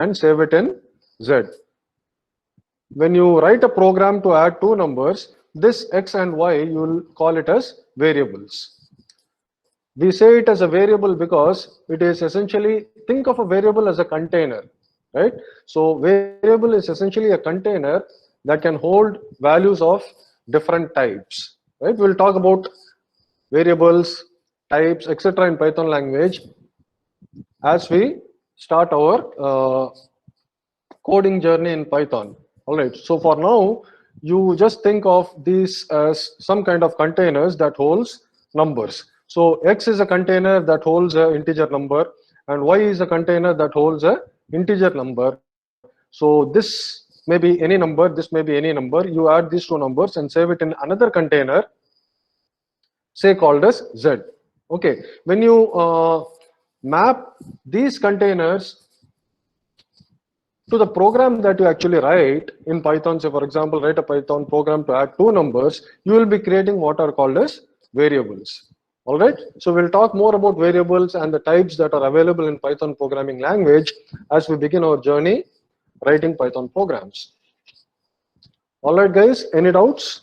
and save it in Z. When you write a program to add two numbers, this X and Y, you will call it as variables. We say it as a variable because it is essentially, think of a variable as a container, right? So variable is essentially a container that can hold values of different types, right? We'll talk about variables, types, etc. in Python language as we start our coding journey in Python. All right, so for now, you just think of these as some kind of containers that holds numbers. So X is a container that holds an integer number, and Y is a container that holds a integer number. So this may be any number, this may be any number. You add these two numbers and save it in another container, say called as Z. Okay, when you map these containers to the program that you actually write in Python, say for example, write a Python program to add two numbers, you will be creating what are called as variables. All right, so we'll talk more about variables and the types that are available in Python programming language as we begin our journey writing Python programs. All right, guys, any doubts?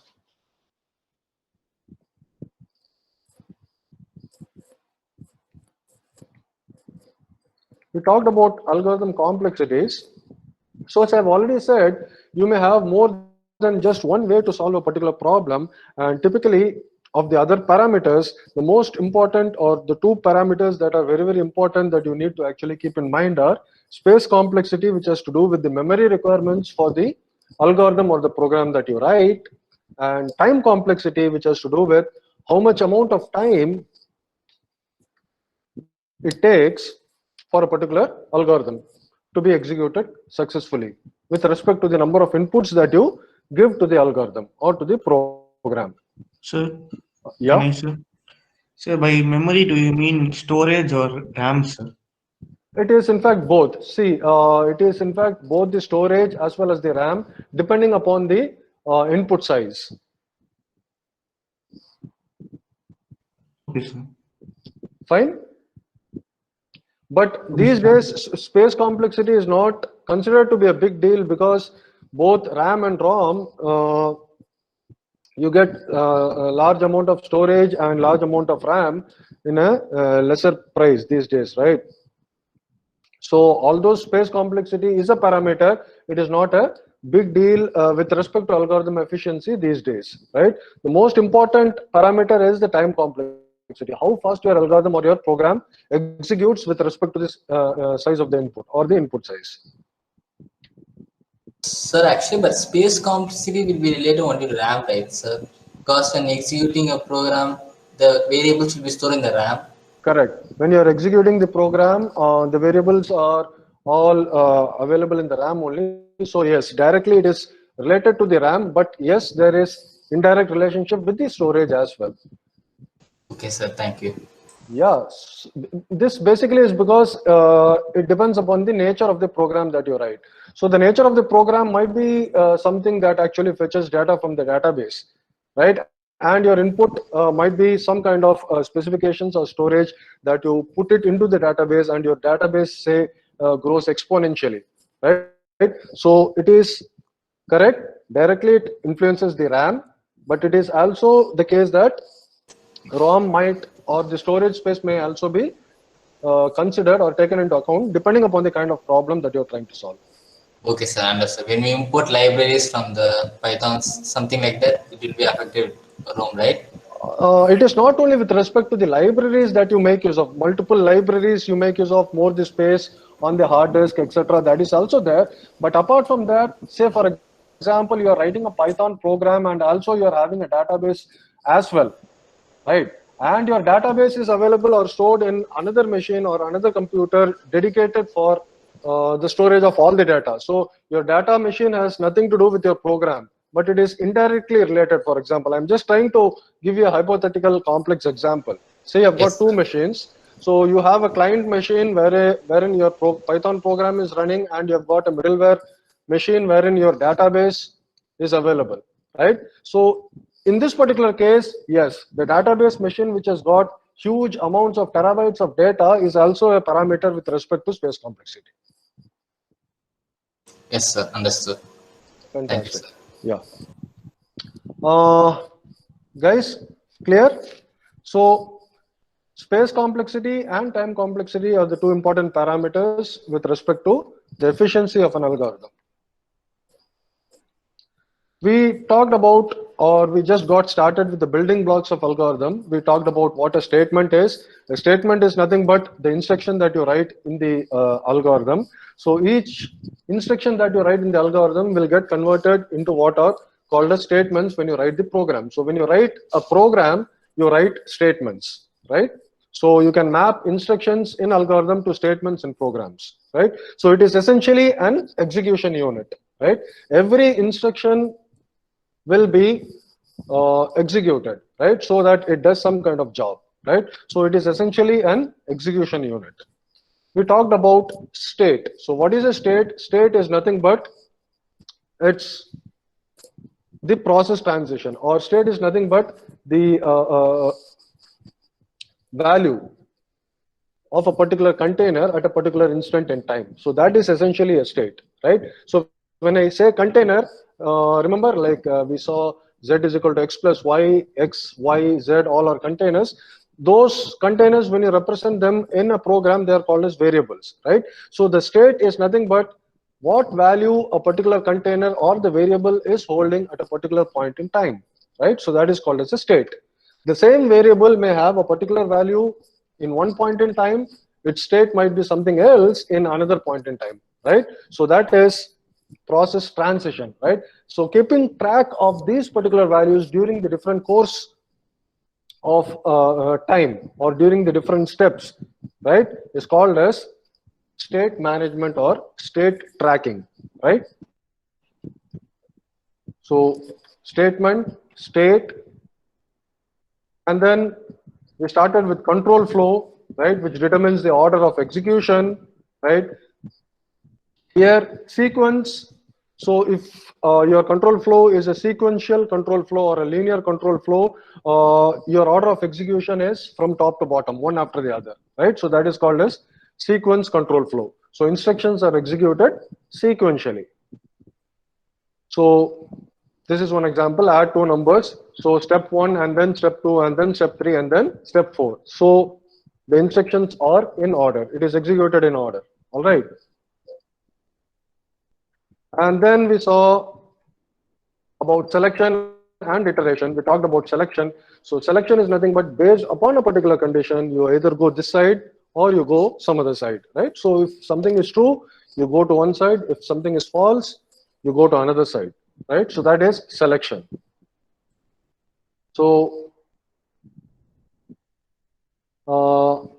We talked about algorithm complexities. So as I've already said, you may have more than just one way to solve a particular problem, and typically of the other parameters, the most important or the two parameters that are very, very important that you need to actually keep in mind are space complexity, which has to do with the memory requirements for the algorithm or the program that you write, and time complexity, which has to do with how much amount of time it takes for a particular algorithm to be executed successfully with respect to the number of inputs that you give to the algorithm or to the program. Sir, Yeah. can I, sir? Sir, by memory, do you mean storage or RAM, sir? It is in fact both. See, it is in fact both the storage as well as the RAM, depending upon the input size. Okay, sir. Fine. But Okay, these sir. days, space complexity is not considered to be a big deal because both RAM and ROM, you get a large amount of storage and large amount of RAM in a lesser price these days, right? So although space complexity is a parameter, it is not a big deal with respect to algorithm efficiency these days, right? The most important parameter is the time complexity, how fast your algorithm or your program executes with respect to this size of the input or the input size. Sir, actually, but space complexity will be related only to RAM, right, sir? Because when executing a program, the variables will be stored in the RAM. Correct. When you are executing the program, the variables are all available in the RAM only. So yes, directly it is related to the RAM, but yes, there is indirect relationship with the storage as well. Okay, sir, thank you. Yeah, this basically is because it depends upon the nature of the program that you write. So the nature of the program might be something that actually fetches data from the database, right? And your input might be some kind of specifications or storage that you put it into the database, and your database say grows exponentially, right? So it is correct. Directly it influences the RAM, but it is also the case that ROM might, or the storage space may also be considered or taken into account depending upon the kind of problem that you're trying to solve. Okay, sir, understood. When we import libraries from the Python, something like that, it will be affected ROM, right? It is not only with respect to the libraries that you make use of. Multiple libraries you make use of, more the space on the hard disk, etc. That is also there. But apart from that, say for example, you are writing a Python program and also you are having a database as well, right? And your database is available or stored in another machine or another computer dedicated for the storage of all the data. So your data machine has nothing to do with your program, but it is indirectly related. For example, I'm just trying to give you a hypothetical complex example. Say I've got Yes, two sir. machines. So you have a client machine wherein your Python program is running, and you've got a middleware machine wherein your database is available, right? So in this particular case, yes, the database machine which has got huge amounts of terabytes of data is also a parameter with respect to space complexity. Yes, sir. Understood. Thank you, Fantastic. sir. Yeah. Guys, clear? So space complexity and time complexity are the two important parameters with respect to the efficiency of an algorithm. We talked about, or we just got started with the building blocks of algorithm. We talked about what a statement is. A statement is nothing but the instruction that you write in the algorithm. So each instruction that you write in the algorithm will get converted into what are called as statements when you write the program. So when you write a program, you write statements, right? So you can map instructions in algorithm to statements in programs, right? So it is essentially an execution unit, right? Every instruction will be executed, right? So that it does some kind of job, right? So it is essentially an execution unit. We talked about state. So what is a state? State is nothing but it's the process transition, or state is nothing but the value of a particular container at a particular instant in time. So that is essentially a state, right? So when I say container, remember like we saw z is equal to x plus y, x, y, z, all are containers. Those containers, when you represent them in a program, they are called as variables, right? So the state is nothing but what value a particular container or the variable is holding at a particular point in time, right? So that is called as a state. The same variable may have a particular value in one point in time, its state might be something else in another point in time, right? So that is process transition, right? So keeping track of these particular values during the different course of time or during the different steps, right, is called as state management or state tracking, right? So statement, state, and then we started with control flow, right, which determines the order of execution, right? Here, sequence. So if your control flow is a sequential control flow or a linear control flow, your order of execution is from top to bottom, one after the other, right? So that is called as sequence control flow. So instructions are executed sequentially. So this is one example, add two numbers. So step 1 and then step 2 and then step 3 and then step 4. So the instructions are in order. It is executed in order. All right. And then we saw about selection and iteration. We talked about selection. So selection is nothing but based upon a particular condition, you either go this side or you go some other side, right? So if something is true, you go to one side. If something is false, you go to another side, right? So that is selection. So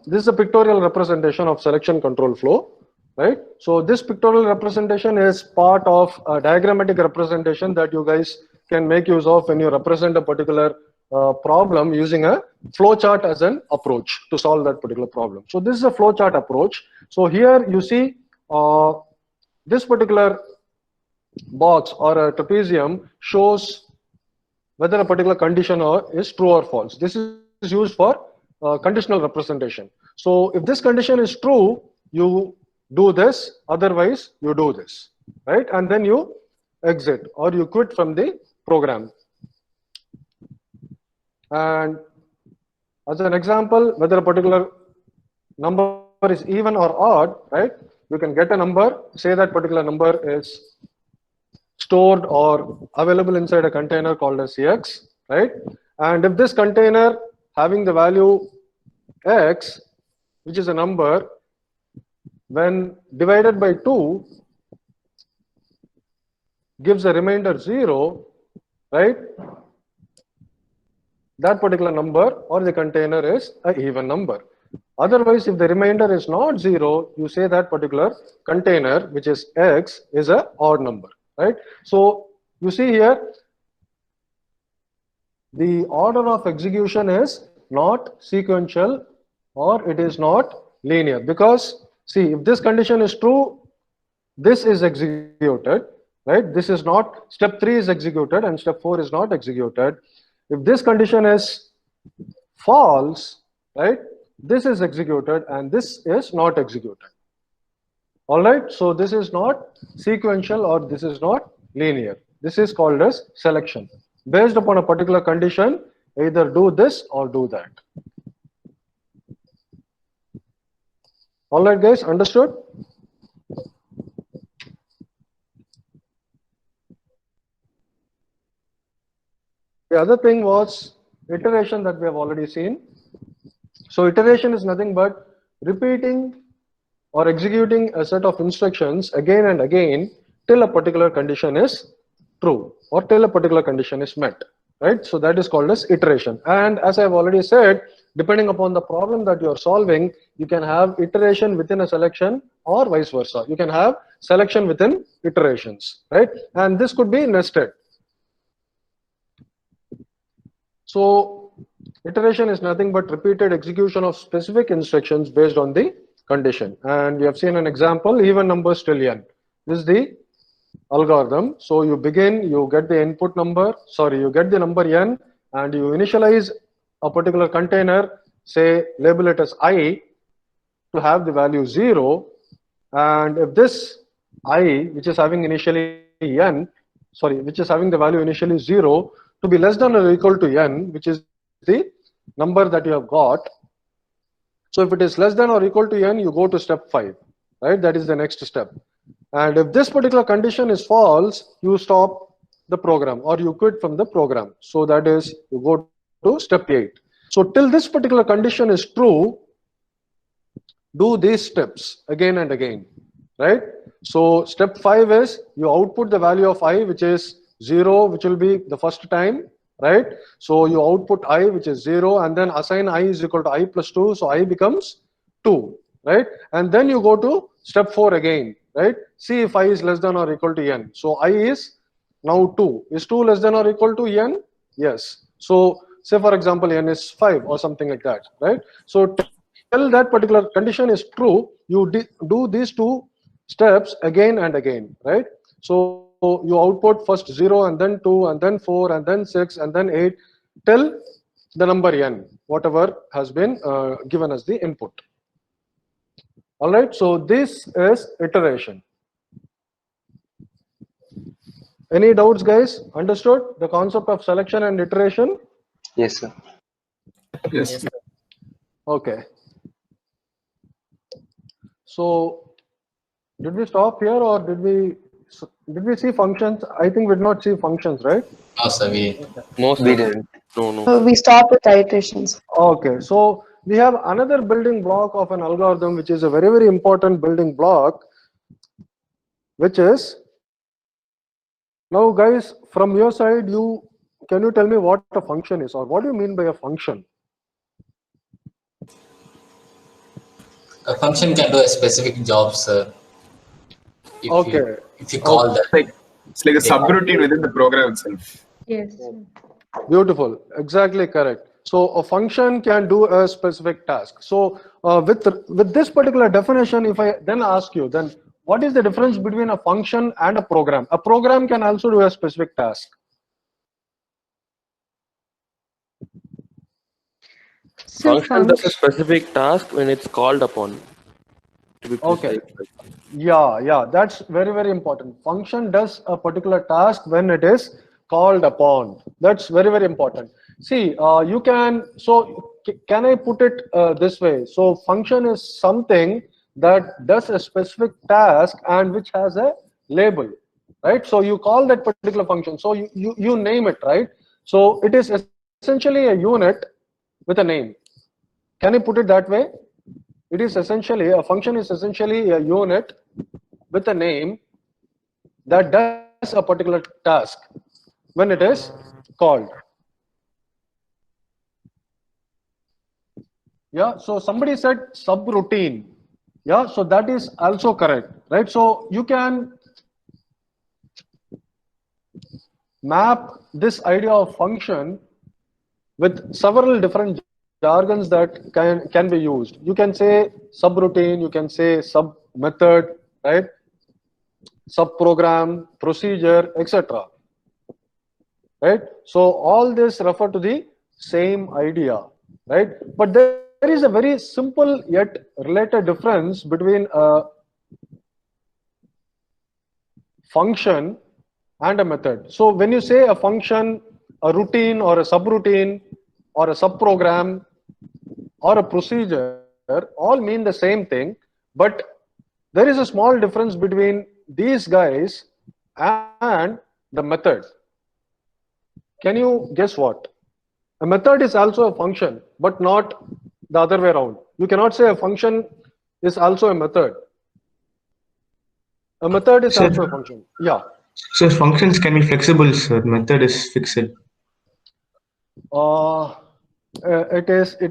this is a pictorial representation of selection control flow, right? So this pictorial representation is part of a diagrammatic representation that you guys can make use of when you represent a particular problem using a flowchart as an approach to solve that particular problem. So this is a flowchart approach. So here you see this particular box or a trapezium shows whether a particular condition is true or false. This is used for conditional representation. So if this condition is true, you do this, otherwise you do this, right? And then you exit or you quit from the program. And as an example, whether a particular number is even or odd, right? You can get a number, say that particular number is stored or available inside a container called as x, right? And if this container having the value x, which is a number, when divided by 2 gives a remainder 0, right? That particular number or the container is an even number. Otherwise, if the remainder is not 0, you say that particular container, which is x, is an odd number, right? So you see here, the order of execution is not sequential or it is not linear, because see, if this condition is true, this is executed, right? This is not, step 3 is executed and step 4 is not executed. If this condition is false, right, this is executed and this is not executed. All right, so this is not sequential or this is not linear. This is called as selection. Based upon a particular condition, either do this or do that. All right, guys, understood? The other thing was iteration that we have already seen. So iteration is nothing but repeating or executing a set of instructions again and again till a particular condition is true or till a particular condition is met, right? So that is called as iteration. And as I've already said, depending upon the problem that you're solving, you can have iteration within a selection or vice versa. You can have selection within iterations, right? And this could be nested. So iteration is nothing but repeated execution of specific instructions based on the condition. And you have seen an example, even numbers till n. This is the algorithm. So you begin, you get the input number, you get the number n, and you initialize a particular container, say label it as I, to have the value 0. And if this I, which is having initially n, which is having the value initially 0, to be less than or equal to n, which is the number that you have got. So if it is less than or equal to n, you go to step 5, right? That is the next step. And if this particular condition is false, you stop the program or you quit from the program. So that is, you go to step 8. So till this particular condition is true, do these steps again and again, right? So step 5 is you output the value of I, which is 0, which will be the first time, right? So you output I, which is 0, and then assign I is equal to I plus 2, so I becomes 2, right? And then you go to step 4 again, right? See if I is less than or equal to n. So I is now 2. Is 2 less than or equal to n? Yes. So say for example n is 5 or something like that, right? So till that particular condition is true, you do these two steps again and again, right? So you output first 0 and then 2 and then 4 and then 6 and then 8 till the number n, whatever has been given as the input. All right, so this is iteration. Any doubts, guys? Understood the concept of selection and iteration? Yes, sir. Yes. Okay. So did we stop here or did we see functions? I think we did not see functions, right? No, sir, we We didn't. No. We start with iterations. Okay, so we have another building block of an algorithm, which is a very, very important building block, which is, now guys, from your side, can you tell me what a function is, or what do you mean by a function? a function can do a specific job, sir. If you call that. It's like a subroutine within the program itself. Yes. Beautiful, exactly correct. So a function can do a specific task. So with this particular definition, if I then ask you, then what is the difference between a function and a program? A program can also do a specific task. Function does a specific task when it's called upon. To be Okay. precise. Yeah, that's very, very important. Function does a particular task when it is called upon. That's very, very important. See, can I put it this way? So function is something that does a specific task and which has a label, right? So you call that particular function. So you name it, right? So it is essentially a unit with a name. Can I put it that way? It is essentially, a function is essentially a unit with a name that does a particular task when it is called. Yeah, so somebody said subroutine. Yeah, so that is also correct, right? So you can map this idea of function with several different jargons that can be used. You can say subroutine, you can say sub method, right? Subprogram, procedure, etc. Right? So all this refer to the same idea, right? But there is a very simple yet related difference between a function and a method. So when you say a function, a routine or a subroutine or a subprogram or a procedure all mean the same thing, but there is a small difference between these guys and the method. Can you guess what? A method is also a function, but not the other way around. You cannot say a function is also a method. A method is Sir. also a function. Yeah. So functions can be flexible, sir. Method is fixed. It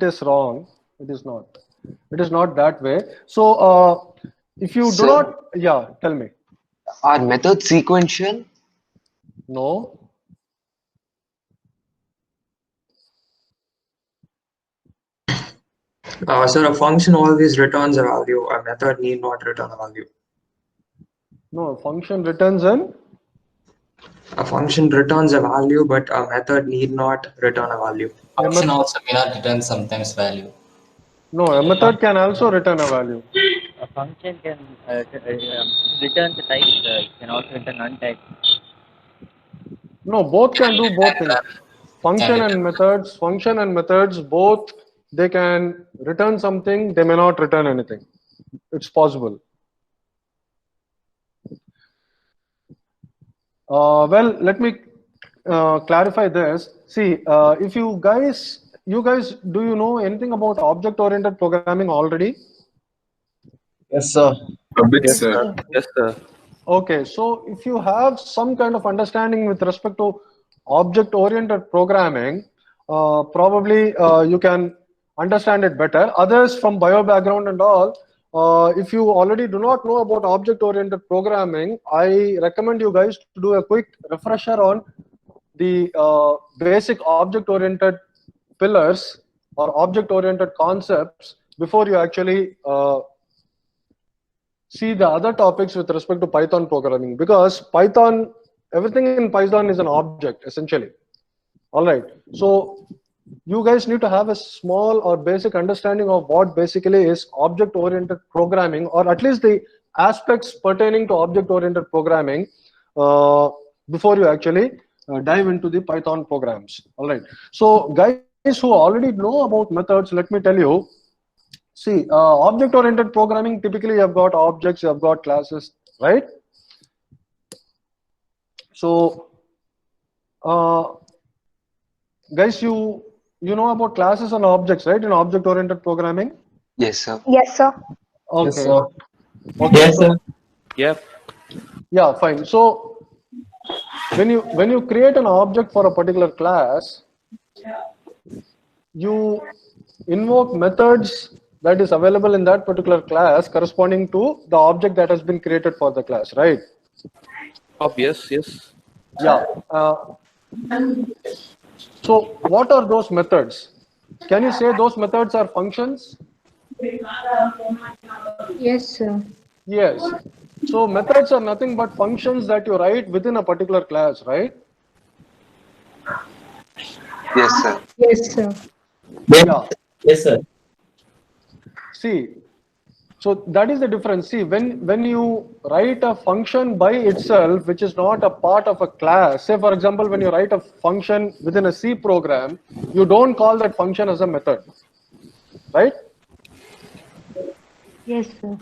is wrong. It is not. It is not that way. So if you do Sir? not, yeah, tell me. Are methods sequential? No. So a function always returns a value. A method need not return a value. No, function returns an. A function returns a value, but a method need not return a value. Function also may not return sometimes value. No, a method can also return a value. A function can return the type, it can also return untyped. No, both can do both things. Function return. and methods, both they can return something, they may not return anything. It's possible. Well, let me clarify this. See, if you guys, do you know anything about object-oriented programming already? Yes, sir. A bit, Yes, sir. sir. Yes, sir. Okay, so if you have some kind of understanding with respect to object-oriented programming, probably you can understand it better. Others from bio background and all, if you already do not know about object-oriented programming, I recommend you guys to do a quick refresher on the basic object-oriented pillars or object-oriented concepts before you actually see the other topics with respect to Python programming, because Python, everything in Python is an object essentially. All right, so you guys need to have a small or basic understanding of what basically is object-oriented programming, or at least the aspects pertaining to object-oriented programming before you actually dive into the Python programs. All right, so guys who already know about methods, let me tell you. See, object-oriented programming, typically you have got objects, you have got classes, right? So, guys, you know about classes and objects, right? In object-oriented programming. Yes, sir. Yes, sir. Okay. Yes, sir. Okay. Yes, sir. Yep. Yeah, fine. So, when you create an object for a particular class, you invoke methods that is available in that particular class corresponding to the object that has been created for the class, right? Yes, yes. Yeah. So what are those methods? Can you say those methods are functions? Yes, sir. Yes. So methods are nothing but functions that you write within a particular class, right? Yes, sir. Yes, sir. Yeah. Yes, sir. See, so that is the difference. See, when you write a function by itself, which is not a part of a class, say for example, when you write a function within a C program, you don't call that function as a method, right? Yes, sir.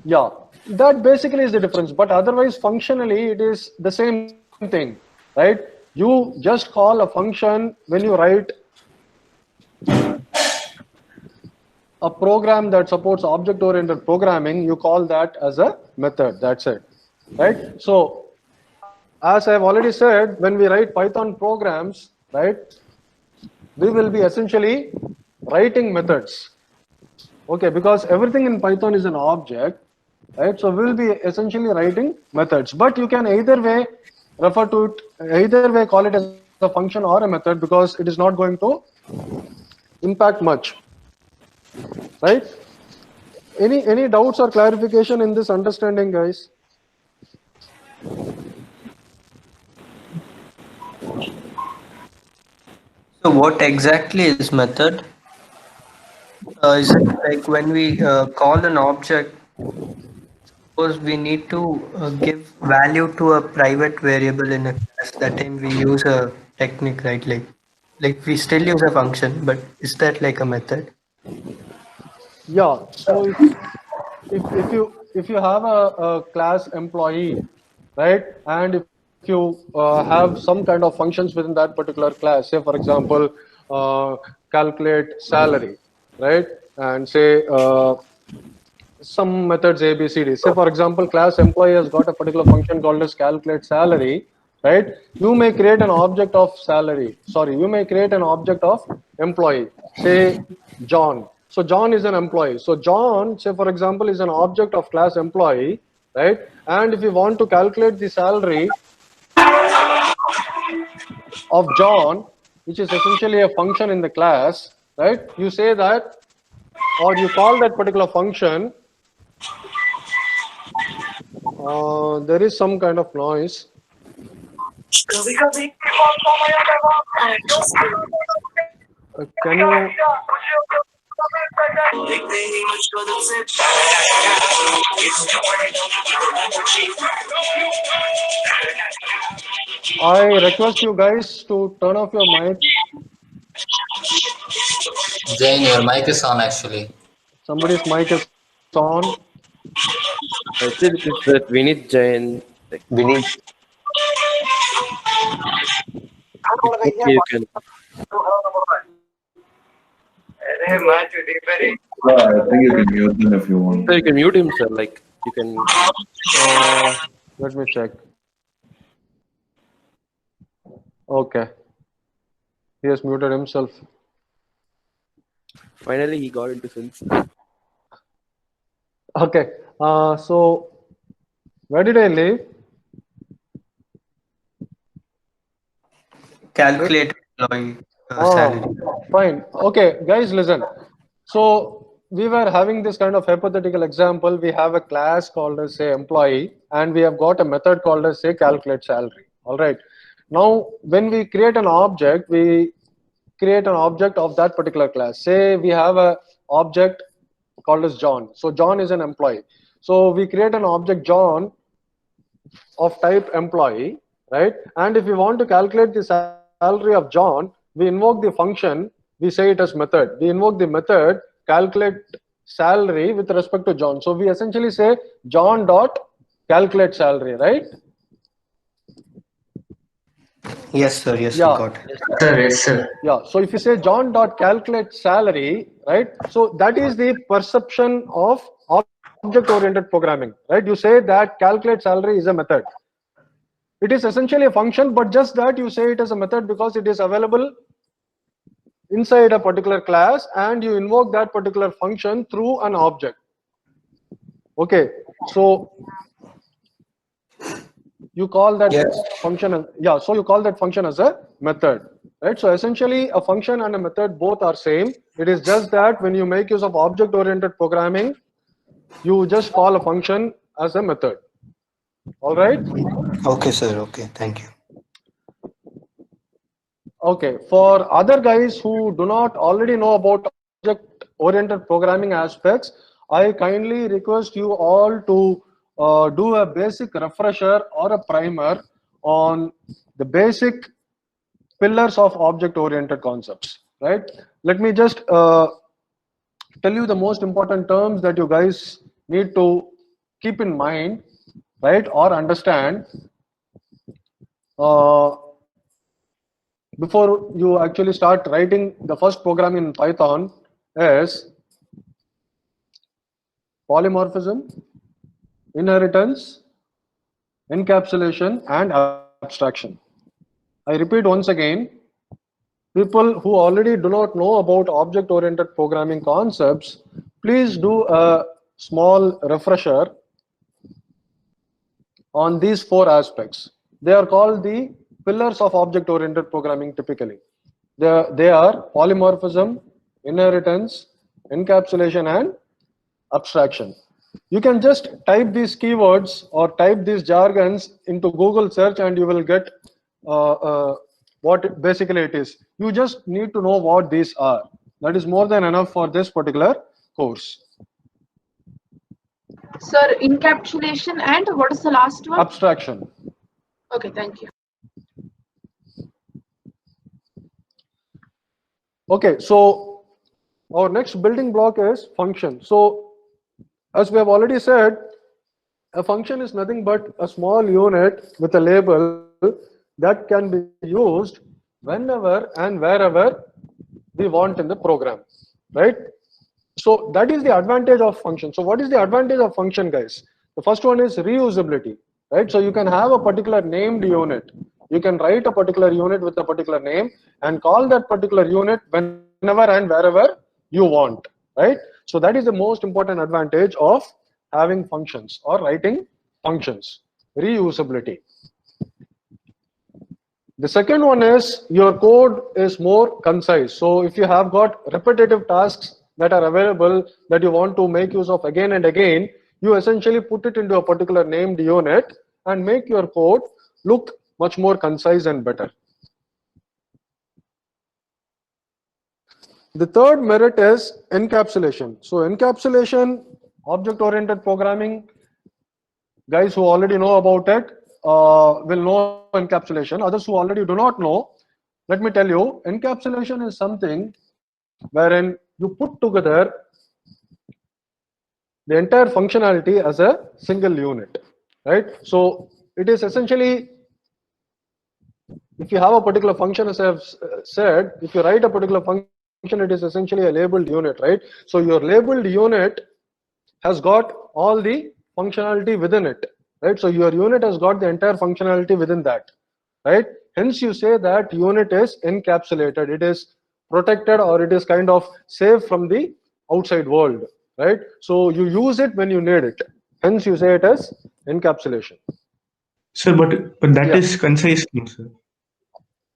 Yeah, that basically is the difference. But otherwise, functionally, it is the same thing, right? You just call a function when you write a program that supports object-oriented programming, you call that as a method. That's it, right? So, as I've already said, when we write Python programs, right, we will be essentially writing methods. Okay, because everything in Python is an object, right? So we'll be essentially writing methods. But you can either way refer to it, either way call it as a function or a method, because it is not going to impact much. Right? Any doubts or clarification in this understanding, guys? So what exactly is method? Is it like when we call an object, suppose we need to give value to a private variable in a class, that time we use a technique, right? Like we still use a function, but is that like a method? Yeah. So if you have a class employee, right, and if you have some kind of functions within that particular class, say for example, calculate salary, right, and say some methods A, B, C, D. Say for example, class employee has got a particular function called as calculate salary, right? You may create an object of salary. Sorry, you may create an object of employee. Say John. So John is an employee. So John, say for example, is an object of class employee, right? And if you want to calculate the salary of John, which is essentially a function in the class, right? You say that, or you call that particular function. There is some kind of noise. Can you? I request you guys to turn off your mic. Jain, your mic is on actually. Somebody's mic is on. I think it's that Vinith Jain. Like, Vinny. okay, you can. I think you can mute them if you want. So you can mute him, sir. Like you can. Let me check. Okay. He has muted himself. Finally, he got into sense. Okay. So where did I leave? Calculate employee salary. Fine. Okay, guys, listen. So we were having this kind of hypothetical example. We have a class called as say employee, and we have got a method called as say calculate salary. All right. Now, when we create an object, we create an object of that particular class. Say we have a object called as John. So John is an employee. So we create an object John of type employee, right? And if we want to calculate the salary of John, we invoke the function, we say it as method. We invoke the method calculate salary with respect to John. So we essentially say John dot calculate salary, right? Yes, sir. Yes, Yeah. you got it. Yes, sir. Yeah. So if you say John dot calculate salary, right? So that is the perception of object-oriented programming, right? You say that calculate salary is a method. It is essentially a function, but just that you say it as a method because it is available inside a particular class, and you invoke that particular function through an object. Okay. So you call that function, yeah, so you call that function as a method, right? So essentially a function and a method both are same. It is just that when you make use of object oriented programming, you just call a function as a method. All right? Okay, sir. Okay, thank you. Okay, for other guys who do not already know about object oriented programming aspects, I kindly request you all to do a basic refresher or a primer on the basic pillars of object-oriented concepts, right? Let me just tell you the most important terms that you guys need to keep in mind, right, or understand before you actually start writing the first program in Python is polymorphism, inheritance, encapsulation, and abstraction. I repeat once again, people who already do not know about object-oriented programming concepts, please do a small refresher on these four aspects. They are called the pillars of object-oriented programming typically. They are polymorphism, inheritance, encapsulation, and abstraction. You can just type these keywords or type these jargons into Google search and you will get what basically it is. You just need to know what these are. That is more than enough for this particular course. Sir, encapsulation and what is the last one? Abstraction. Okay, thank you. Okay, so our next building block is function. So as we have already said, a function is nothing but a small unit with a label that can be used whenever and wherever we want in the program, right? So that is the advantage of function. So what is the advantage of function, guys? The first one is reusability, right? So you can have a particular named unit. You can write a particular unit with a particular name and call that particular unit whenever and wherever you want, right? So that is the most important advantage of having functions or writing functions, reusability. The second one is your code is more concise. So if you have got repetitive tasks that are available that you want to make use of again and again, you essentially put it into a particular named unit and make your code look much more concise and better. The third merit is encapsulation. So encapsulation, object-oriented programming, guys who already know about it will know encapsulation. Others who already do not know, let me tell you, encapsulation is something wherein you put together the entire functionality as a single unit, right? So it is essentially, if you have a particular function, as I have said, if you write a particular function, it is essentially a labeled unit, right? So your labeled unit has got all the functionality within it, right? So your unit has got the entire functionality within that, right? Hence you say that unit is encapsulated, it is protected, or it is kind of safe from the outside world, right? So you use it when you need it. Hence you say it as encapsulation. Sir, but that is concise, no, sir.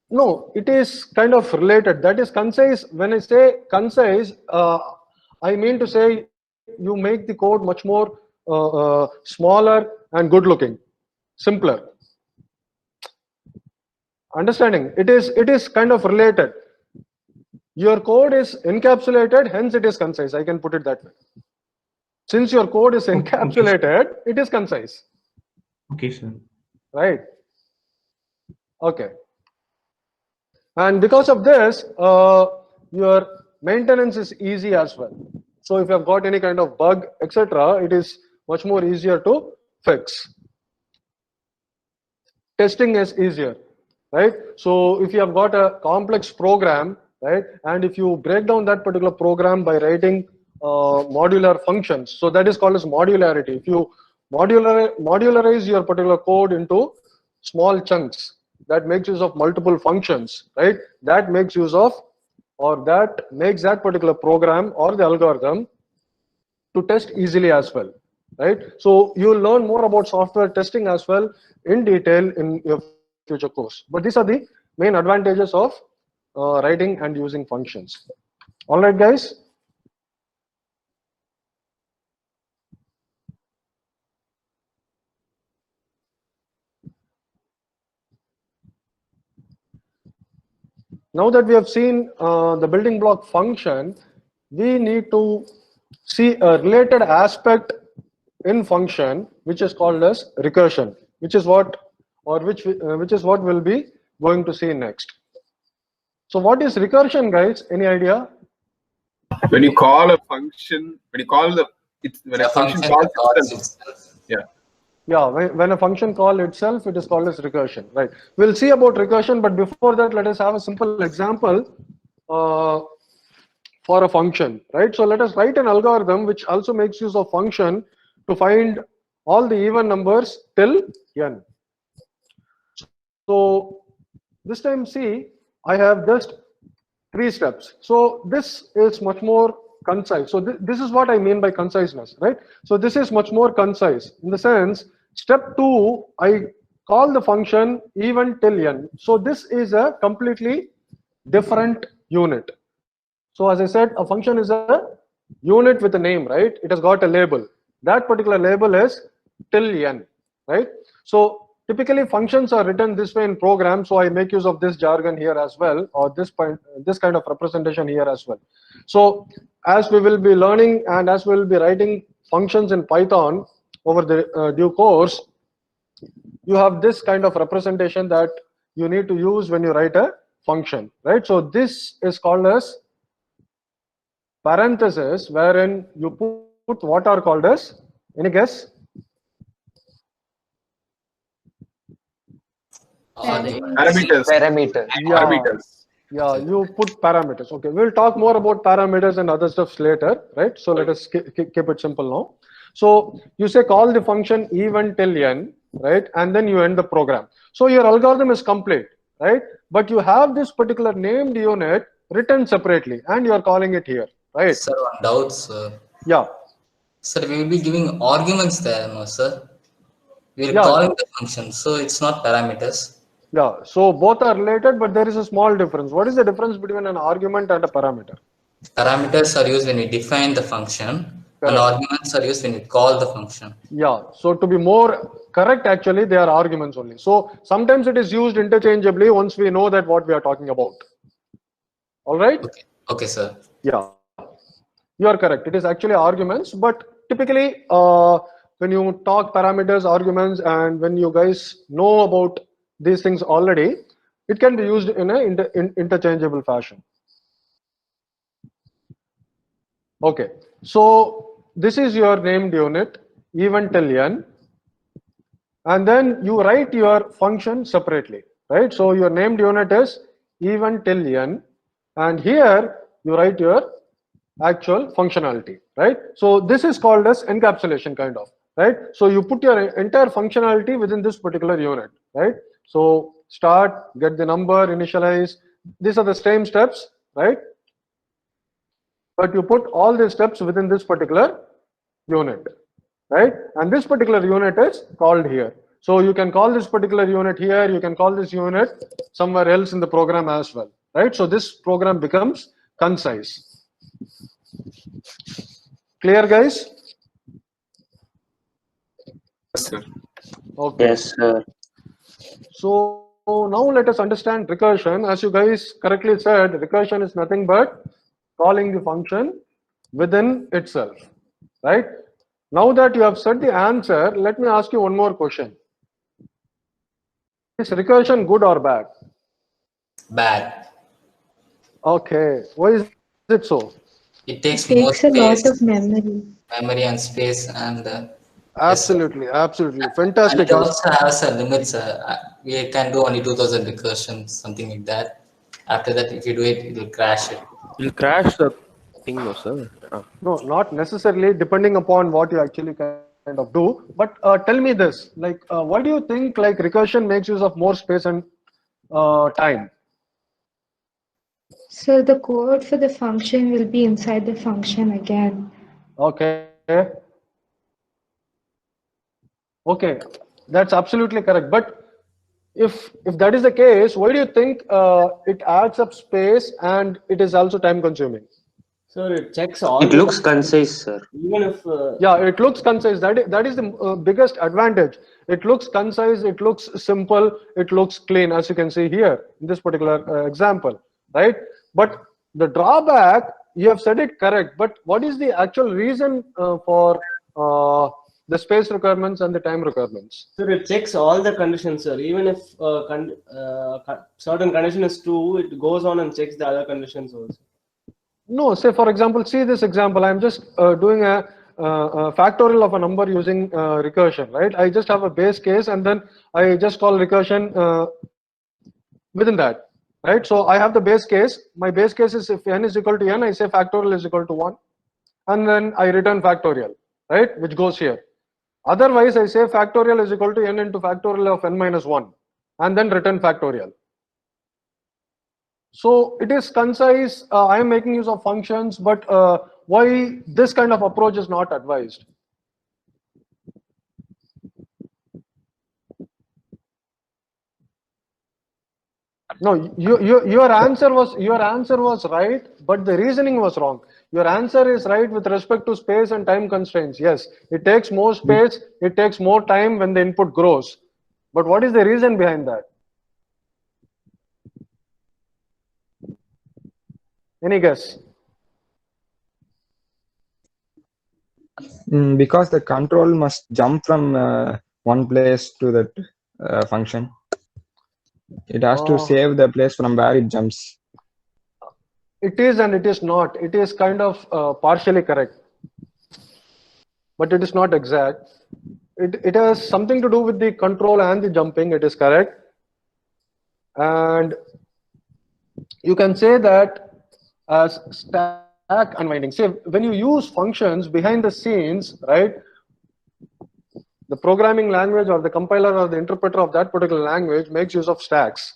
No, it is kind of related. That is concise. When I say concise, I mean to say you make the code much more smaller and good looking, simpler. Understanding? It is kind of related. Your code is encapsulated, hence it is concise. I can put it that way. Since your code is encapsulated, it is concise. Okay, sir. Right? Okay. And because of this, your maintenance is easy as well. So if you have got any kind of bug, etc., it is much more easier to fix. Testing is easier, right? So if you have got a complex program, right, and if you break down that particular program by writing modular functions, so that is called as modularity. If you modularize your particular code into small chunks that makes use of multiple functions, right, that makes use of, or that makes that particular program or the algorithm to test easily as well, right? So you will learn more about software testing as well in detail in your future course. But these are the main advantages of writing and using functions. All right, guys. Now that we have seen the building block function, we need to see a related aspect in function, which is called as recursion, which is what we'll be going to see next. So what is recursion, guys? Any idea? When you call a function, when a function calls itself. Yeah. Yeah, when a function call itself, it is called as recursion, right? We'll see about recursion, but before that, let us have a simple example for a function, right? So let us write an algorithm which also makes use of function to find all the even numbers till n. So this time, see, I have just 3 steps. So this is much more concise. So this is what I mean by conciseness, right? So this is much more concise in the sense, step 2, I call the function even till n. So this is a completely different unit. So as I said, a function is a unit with a name, right? It has got a label. That particular label is till n, right? So typically functions are written this way in programs, so I make use of this jargon here as well, or this kind of representation here as well. So as we will be learning and as we will be writing functions in Python over the due course, you have this kind of representation that you need to use when you write a function, right? So this is called as parentheses, wherein you put what are called as, any guess? Parameters. Parameter. Yeah, Parameters. yeah, you put parameters. Okay, we'll talk more about parameters and other stuffs later, right? So let us keep it simple now. So you say call the function even till n, right? And then you end the program. So your algorithm is complete, right? But you have this particular named unit written separately, and you are calling it here, right? Sir, one doubt, sir. Yeah. Sir, we will be giving arguments there, no, sir? We are Yeah. calling the function, so it's not parameters. Yeah, so both are related, but there is a small difference. What is the difference between an argument and a parameter? Parameters are used when we define the function, and Correct. arguments are used when we call the function. Yeah, so to be more correct, actually, they are arguments only. So sometimes it is used interchangeably once we know that what we are talking about. All right? Okay, sir. Yeah, you are correct. It is actually arguments, but typically when you talk parameters, arguments, and when you guys know about these things already, it can be used in an interchangeable fashion. Okay, so this is your named unit, even till n, and then you write your function separately, right? So your named unit is even till n, and here you write your actual functionality, right? So this is called as encapsulation kind of, right? So you put your entire functionality within this particular unit, right? So start, get the number, initialize. These are the same steps, right? But you put all these steps within this particular unit, right? And this particular unit is called here. So you can call this particular unit here, you can call this unit somewhere else in the program as well, right? So this program becomes concise. Clear, guys? Yes, sir. Okay. Yes, sir. So now let us understand recursion. As you guys correctly said, recursion is nothing but calling the function within itself, right? Now that you have said the answer, let me ask you one more question. Is recursion good or bad? Bad. Okay, why is it so? It takes, It more takes a lot space, of memory. and space, and Absolutely, absolutely. and Fantastic, it guys. also has a limit, sir. We can do only 2000 recursions, something like that. After that, if you do it, it will crash it. You'll crash the thing, no, sir. No, not necessarily, depending upon what you actually kind of do. But tell me this, like, why do you think like recursion makes use of more space and time? So the code for the function will be inside the function again. Okay. Okay, that's absolutely correct. But if that is the case, why do you think it adds up space and it is also time consuming? Sir, it checks all. It looks concise, sir. Even if. Yeah, it looks concise. That is the biggest advantage. It looks concise. It looks simple. It looks clean, as you can see here in this particular example, right? But the drawback, you have said it correct. But what is the actual reason for the space requirements and the time requirements? Sir, it checks all the conditions, sir. Even if certain condition is true, it goes on and checks the other conditions also. No, say for example, see this example. I'm just doing a factorial of a number using recursion, right? I just have a base case and then I just call recursion within that, right? So I have the base case. My base case is if n is equal to n, I say factorial is equal to 1. And then I return factorial, right? Which goes here. Otherwise, I say factorial is equal to n into factorial of n minus 1 and then return factorial. So it is concise. I am making use of functions, but why this kind of approach is not advised? No, your answer was right, but the reasoning was wrong. Your answer is right with respect to space and time constraints. Yes, it takes more space, it takes more time when the input grows. But what is the reason behind that? Any guess? Because the control must jump from one place to that function. It has to save the place from where it jumps. It is and it is not. It is kind of partially correct, but it is not exact. It has something to do with the control and the jumping. It is correct, and you can say that as stack unwinding. See, when you use functions behind the scenes, right? The programming language or the compiler or the interpreter of that particular language makes use of stacks,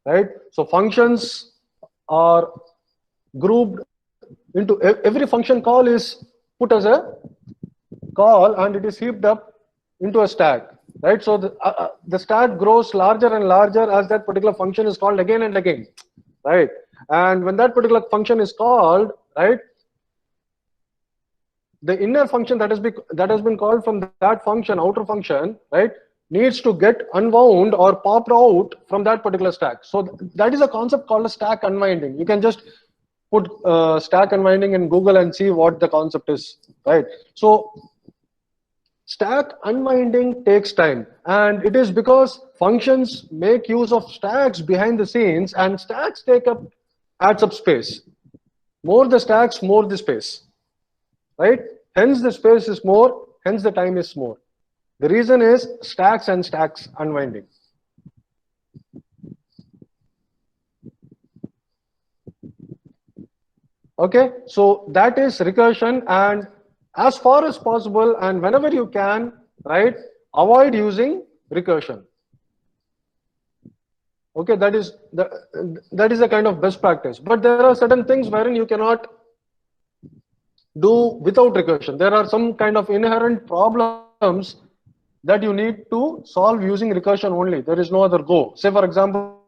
right? So functions are grouped into every function call is put as a call and it is heaped up into a stack, right? So the stack grows larger and larger as that particular function is called again and again, right? And when that particular function is called, right, the inner function that has been called from that function, outer function, right, needs to get unwound or popped out from that particular stack. So that is a concept called a stack unwinding. You can just put stack unwinding in Google and see what the concept is, right? So stack unwinding takes time, and it is because functions make use of stacks behind the scenes, and stacks adds up space. More the stacks, more the space, right? Hence the space is more, hence the time is more. The reason is stacks and stacks unwinding. Okay, so that is recursion, and as far as possible and whenever you can, right, avoid using recursion. Okay, that is a kind of best practice. But there are certain things wherein you cannot do without recursion. There are some kind of inherent problems that you need to solve using recursion only. There is no other go. Say for example,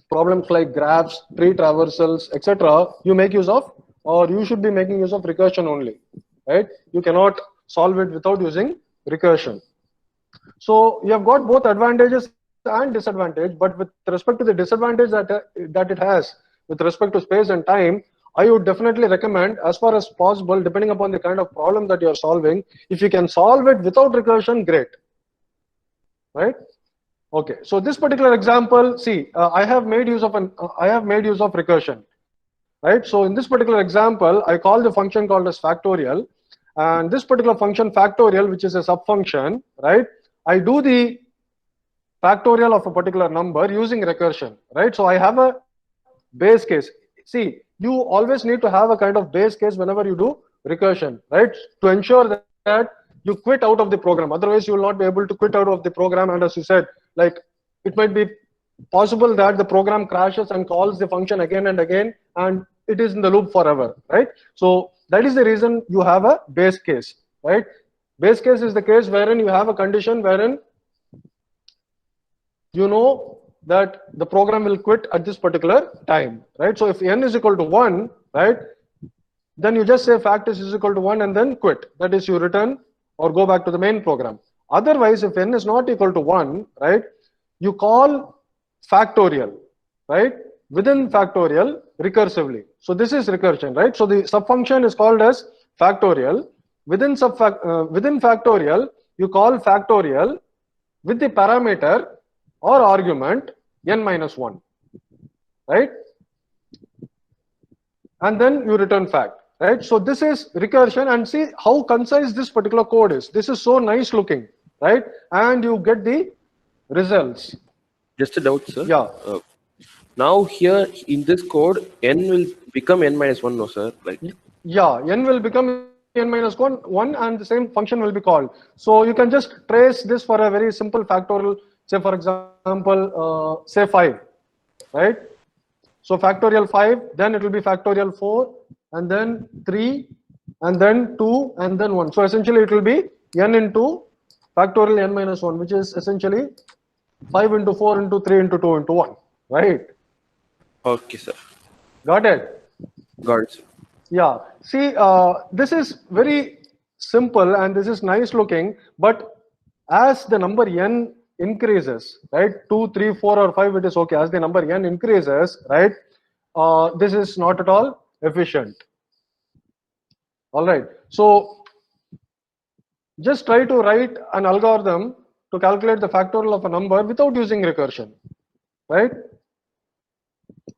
problems like graphs, tree traversals, etc. You make use of, or you should be making use of recursion only, right? You cannot solve it without using recursion. So you have got both advantages and disadvantage, but with respect to the disadvantage that it has with respect to space and time, I would definitely recommend, as far as possible, depending upon the kind of problem that you are solving, if you can solve it without recursion, great, right? Okay, so this particular example, see, I have made use of recursion, right? So in this particular example, I call the function called as factorial, and this particular function factorial, which is a subfunction, right? I do the factorial of a particular number using recursion, right? So I have a base case. See, you always need to have a kind of base case whenever you do recursion, right? To ensure that you quit out of the program. Otherwise, you will not be able to quit out of the program. And as you said, like, it might be possible that the program crashes and calls the function again and again, and it is in the loop forever, right? So that is the reason you have a base case, right? Base case is the case wherein you have a condition wherein you know that the program will quit at this particular time, right? So if n is equal to 1, right, then you just say fact is equal to 1 and then quit. That is, you return or go back to the main program. Otherwise, if n is not equal to 1, right, you call factorial, right, within factorial recursively. So this is recursion, right? So the subfunction is called as factorial. Within factorial, you call factorial with the parameter or argument n minus 1, right? And then you return fact, right? So this is recursion, and see how concise this particular code is. This is so nice looking, right? And you get the results. Just a doubt, sir. Yeah. Now here in this code, n will become n minus 1, no, sir? Right? Yeah, n will become n minus 1 and the same function will be called. So you can just trace this for a very simple factorial. Say for example, say 5, right? So factorial 5, then it will be factorial 4, and then 3, and then 2, and then 1. So essentially it will be n into factorial n minus 1, which is essentially 5 into 4 into 3 into 2 into 1, right? Okay, sir. Got it? Got it, sir. Yeah. See, this is very simple and this is nice looking, but as the number n increases, right, 2, 3, 4 or 5, it is okay. As the number n increases, right, this is not at all efficient. All right. So just try to write an algorithm to calculate the factorial of a number without using recursion, right?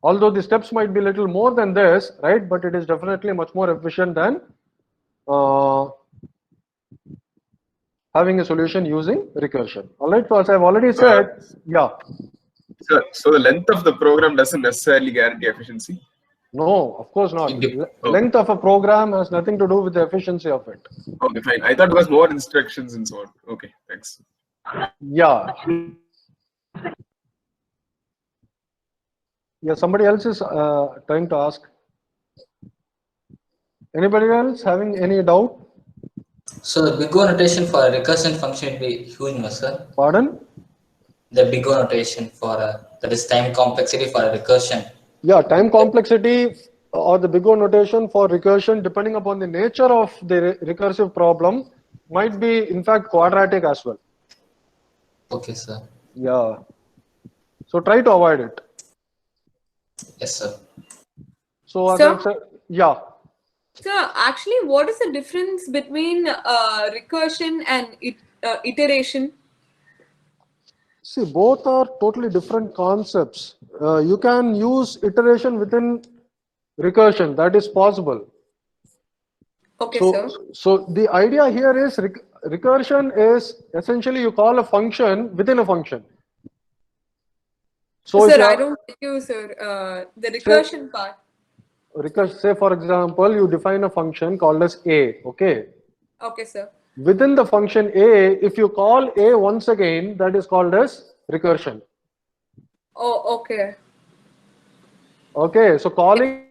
Although the steps might be a little more than this, right? But it is definitely much more efficient than having a solution using recursion. All right. So as I've already said, yeah. So the length of the program doesn't necessarily guarantee efficiency? No, of course not. Length of a program has nothing to do with the efficiency of it. Okay, fine. I thought it was more instructions and so on. Okay, thanks. Yeah. Yeah, somebody else is trying to ask. Anybody else having any doubt? So the big O notation for a recursion function will be huge, no, sir? Pardon? The big O notation for that is time complexity for a recursion. Yeah, time complexity or the big O notation for recursion, depending upon the nature of the recursive problem, might be in fact quadratic as well. Okay, sir. Yeah. So try to avoid it. Yes, sir. So as Sir? I said, yeah. So actually, what is the difference between recursion and iteration? See, both are totally different concepts. You can use iteration within recursion. That is possible. Okay, So, sir. so the idea here is recursion is essentially you call a function within a function. So if Sir, you I are- don't get you, sir. The recursion part. say for example, you define a function called as a, okay? Okay, sir. Within the function a, if you call a once again, that is called as recursion. Oh, okay. Okay, so calling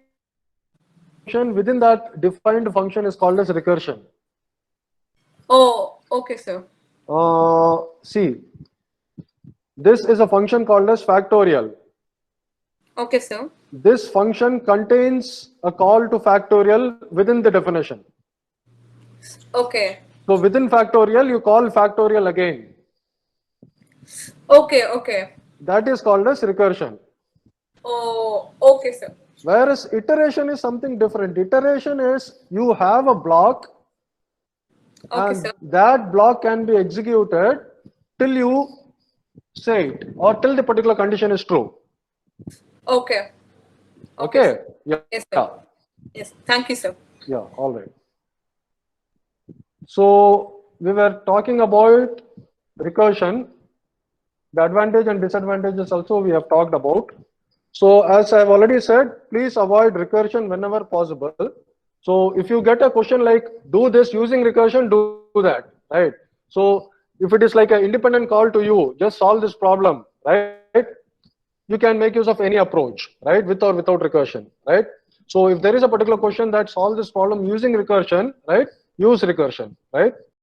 function within that defined function is called as recursion. Oh, okay, sir. See, this is a function called as factorial. Okay, sir. This function contains a call to factorial within the definition. Okay. So within factorial, you call factorial again. Okay, okay. That is called as recursion. Oh, okay, sir. Whereas iteration is something different. Iteration is you have a block Okay, and sir. that block can be executed till you say it or till the particular condition is true. Okay. Okay. Yeah. Yes, sir. Yes. Thank you, sir. Yeah. All right. So we were talking about recursion. The advantage and disadvantages also we have talked about. So as I've already said, please avoid recursion whenever possible. So if you get a question like, do this using recursion, do that, right? So if it is like an independent call to you, just solve this problem, right? You can make use of any approach, right? With or without recursion, right? So if there is a particular question that solve this problem using recursion, right? Use recursion, right?